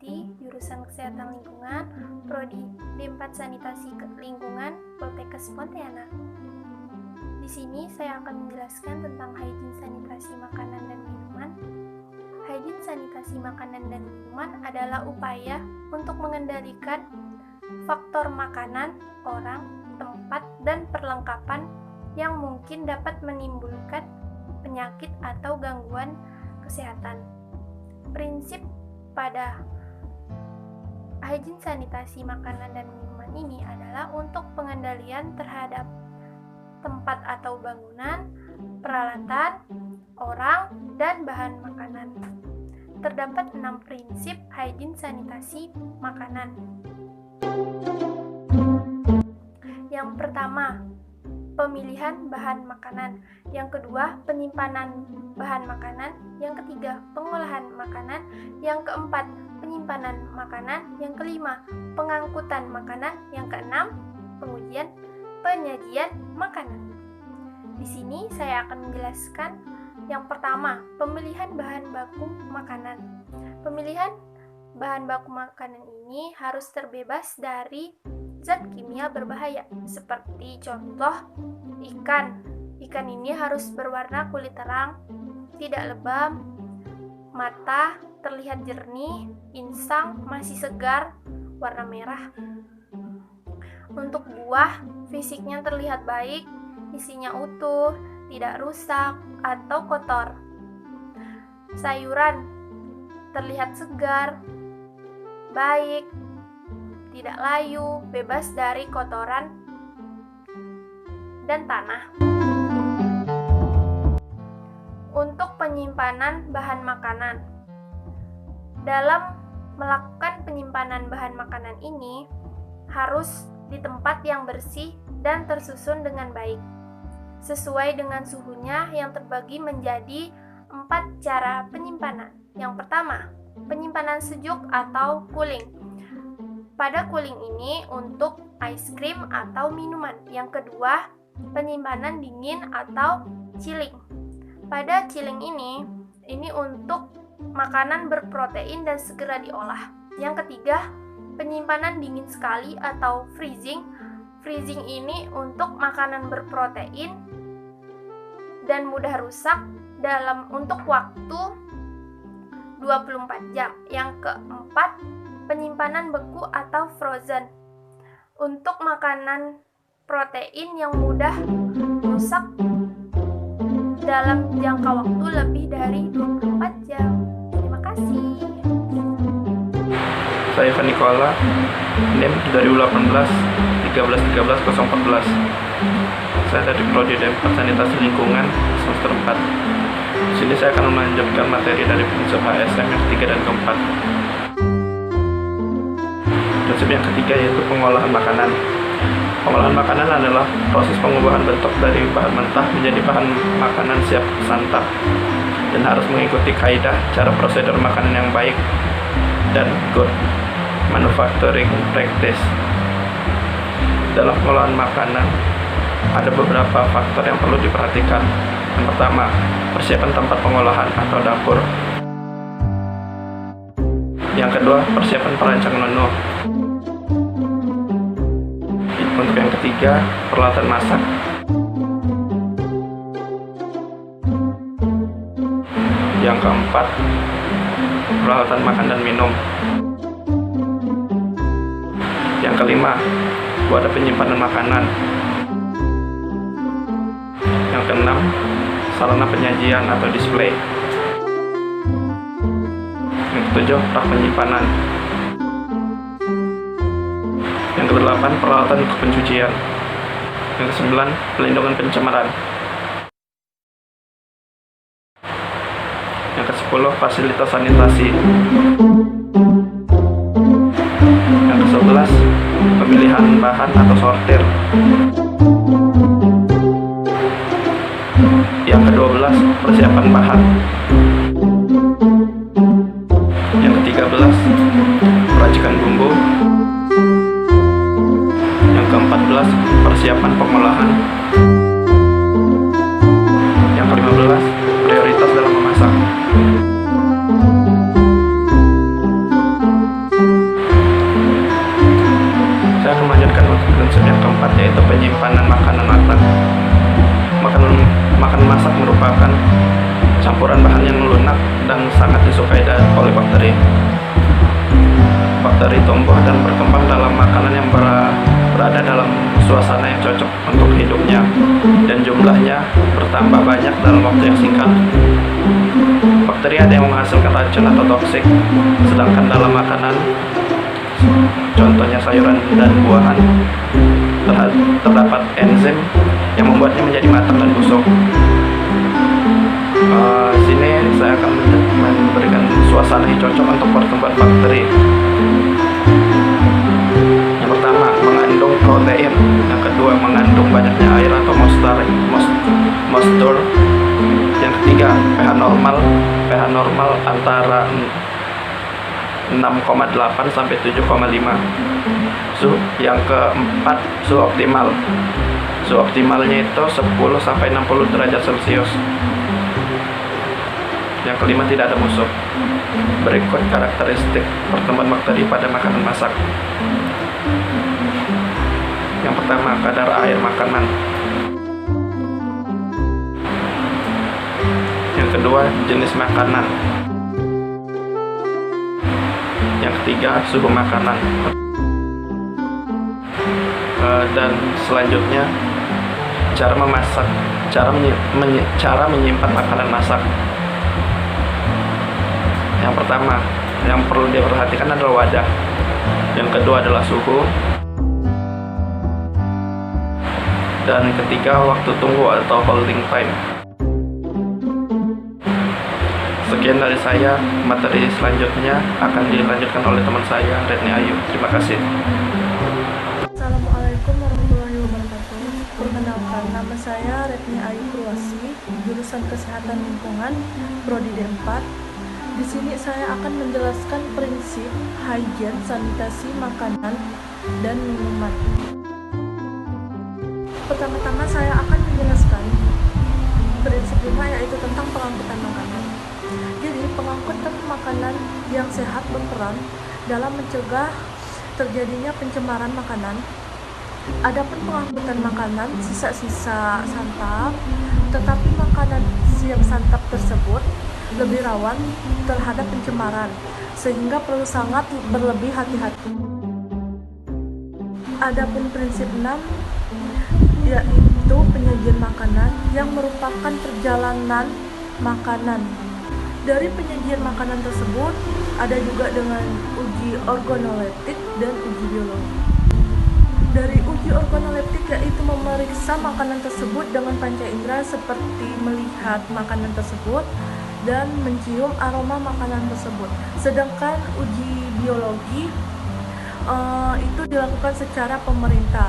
Putri, jurusan Kesehatan Lingkungan, Prodi D4 Sanitasi Lingkungan, Poltekkes Pontianak. Di sini saya akan menjelaskan tentang hygiene sanitasi makanan dan minuman. Hygiene sanitasi makanan dan minuman adalah upaya untuk mengendalikan faktor makanan, orang, tempat, dan perlengkapan yang mungkin dapat menimbulkan penyakit atau gangguan kesehatan. Prinsip pada hygiene sanitasi makanan dan minuman ini adalah untuk pengendalian terhadap tempat atau bangunan, peralatan, orang, dan bahan makanan. Terdapat 6 prinsip hygiene sanitasi makanan. Yang pertama, pemilihan bahan makanan. Yang kedua, penyimpanan bahan makanan. Yang ketiga, pengolahan makanan. Yang keempat, penyimpanan makanan. Yang kelima, pengangkutan makanan. Yang keenam, penyajian makanan. Di sini saya akan menjelaskan yang pertama, pemilihan bahan baku makanan. Pemilihan bahan baku makanan ini harus terbebas dari zat kimia berbahaya, seperti contoh ikan. Ikan ini harus berwarna kulit terang, tidak lebam, mata terlihat jernih, insang masih segar, warna merah. Untuk buah, fisiknya terlihat baik, isinya utuh, tidak rusak atau kotor. Sayuran terlihat segar, baik, tidak layu, bebas dari kotoran dan tanah. Untuk penyimpanan bahan makanan. Dalam melakukan penyimpanan bahan makanan ini harus di tempat yang bersih dan tersusun dengan baik, sesuai dengan suhunya yang terbagi menjadi 4 cara penyimpanan. Yang pertama, penyimpanan sejuk atau cooling. Pada cooling ini untuk es krim atau minuman. Yang kedua, penyimpanan dingin atau chilling. Pada chilling ini untuk makanan berprotein dan segera diolah. Yang ketiga, penyimpanan dingin sekali atau freezing. Freezing ini untuk makanan berprotein dan mudah rusak untuk waktu 24 jam. Yang keempat, penyimpanan beku atau frozen. Untuk makanan protein yang mudah rusak dalam jangka waktu lebih dari 24 jam. Terima kasih. Saya Nikola, NIM 2018 13 014. Saya dari Prodi D4 Sanitasi Lingkungan semester 4. Di sini saya akan melanjutkan materi dari prinsip HSM yang ketiga dan keempat. Prinsip yang ketiga yaitu pengolahan makanan. Pengolahan makanan adalah proses pengubahan bentuk dari bahan mentah menjadi bahan makanan siap santap dan harus mengikuti kaidah cara prosedur makanan yang baik dan good manufacturing practice. Dalam pengolahan makanan ada beberapa faktor yang perlu diperhatikan. Yang pertama, persiapan tempat pengolahan atau dapur. Yang kedua, persiapan perancang menu. Untuk yang ketiga, peralatan masak. Yang keempat, peralatan makan dan minum. Yang kelima, wadah penyimpanan makanan. Yang keenam, sarana penyajian atau display. Yang ketujuh, rak penyimpanan. Yang kedelapan, peralatan untuk pencucian. Yang kesembilan, pelindungan pencemaran. Yang kesepuluh, fasilitas sanitasi. Yang ke-11, pemilihan bahan atau sortir. Yang ke-12, persiapan bahan. Yang ke-13, peracikan bumbu. Yang ke-14, persiapan pengolahan. Yang ke-15, prioritas dalam memasak. campuran bahan yang lunak dan sangat disukai oleh bakteri. Bakteri tumbuh dan berkembang dalam makanan yang berada dalam suasana yang cocok untuk hidupnya, dan jumlahnya bertambah banyak dalam waktu yang singkat. Bakteri ada yang menghasilkan racun atau toksik, sedangkan dalam makanan, contohnya sayuran dan buahan, terdapat enzim yang membuatnya menjadi matang dan busuk. Sini saya akan memberikan suasana yang cocok untuk pertumbuhan bakteri. Yang pertama, mengandung protein. Yang kedua, mengandung banyaknya air atau moisture. Yang ketiga, pH normal antara 6,8 sampai 7,5. Yang keempat, suhu optimal. Suhu optimalnya itu 10 sampai 60 derajat Celcius. Yang kelima, tidak ada musuh. Berikut karakteristik pertumbuhan bakteri pada makanan masak. Yang pertama, kadar air makanan. Yang kedua, jenis makanan. Yang ketiga, suhu makanan. Dan selanjutnya, cara memasak, cara menyimpan makanan masak. Yang pertama, yang perlu diperhatikan adalah wadah. Yang kedua adalah suhu. Dan ketiga, waktu tunggu atau holding time. Sekian dari saya. Materi selanjutnya akan dilanjutkan oleh teman saya, Retni Ayu. Terima kasih. Assalamualaikum warahmatullahi wabarakatuh. Perkenalkan, nama saya Retni Ayu Purwasi, jurusan Kesehatan Lingkungan, Prodi D4. Di sini saya akan menjelaskan prinsip higien sanitasi makanan dan minuman. Pertama-tama saya akan menjelaskan prinsip 5, yaitu tentang pengangkutan makanan. Jadi, pengangkutan makanan yang sehat berperan dalam mencegah terjadinya pencemaran makanan. Adapun pengangkutan makanan sisa-sisa santap, tetapi makanan siap santap tersebut lebih rawan terhadap pencemaran, sehingga perlu sangat berlebih hati-hati. Adapun prinsip 6, yaitu penyajian makanan yang merupakan perjalanan makanan. Dari penyajian makanan tersebut ada juga dengan uji organoleptik dan uji biologi. Dari uji organoleptik, yaitu memeriksa makanan tersebut dengan panca indera seperti melihat makanan tersebut dan mencium aroma makanan tersebut. Sedangkan uji biologi itu dilakukan secara pemerintah.